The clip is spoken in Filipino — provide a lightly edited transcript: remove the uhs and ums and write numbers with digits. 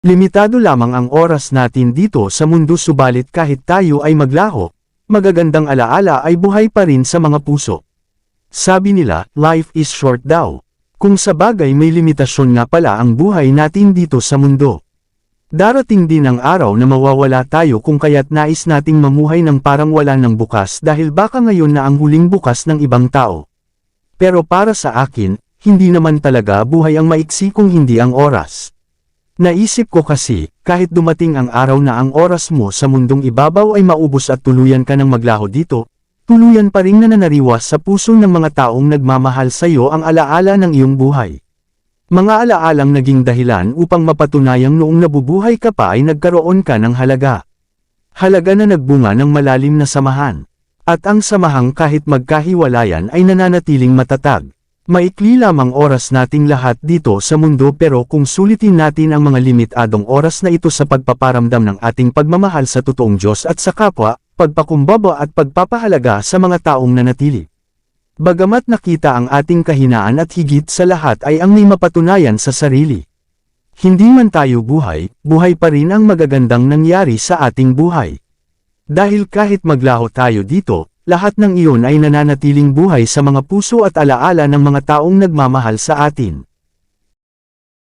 Limitado lamang ang oras natin dito sa mundo subalit kahit tayo ay maglaho, magagandang alaala ay buhay pa rin sa mga puso. Sabi nila, life is short daw. Kung sa bagay may limitasyon nga pala ang buhay natin dito sa mundo. Darating din ang araw na mawawala tayo kung kaya't nais nating mamuhay ng parang wala ng bukas dahil baka ngayon na ang huling bukas ng ibang tao. Pero para sa akin, hindi naman talaga buhay ang maiksi kung hindi ang oras. Naisip ko kasi, kahit dumating ang araw na ang oras mo sa mundong ibabaw ay maubos at tuluyan ka ng maglaho dito, tuluyan pa ring nananariwas sa puso ng mga taong nagmamahal sa iyo ang alaala ng iyong buhay. Mga alaalang naging dahilan upang mapatunayang noong nabubuhay ka pa ay nagkaroon ka ng halaga. Halaga na nagbunga ng malalim na samahan. At ang samahang kahit magkahiwalayan ay nananatiling matatag. Maikli lamang oras nating lahat dito sa mundo pero kung sulitin natin ang mga limitadong oras na ito sa pagpaparamdam ng ating pagmamahal sa totoong Diyos at sa kapwa, pagpakumbaba at pagpapahalaga sa mga taong nanatili. Bagamat nakita ang ating kahinaan at higit sa lahat ay ang may mapatunayan sa sarili. Hindi man tayo buhay, buhay pa rin ang magagandang nangyari sa ating buhay. Dahil kahit maglaho tayo dito, lahat ng iyon ay nananatiling buhay sa mga puso at alaala ng mga taong nagmamahal sa atin.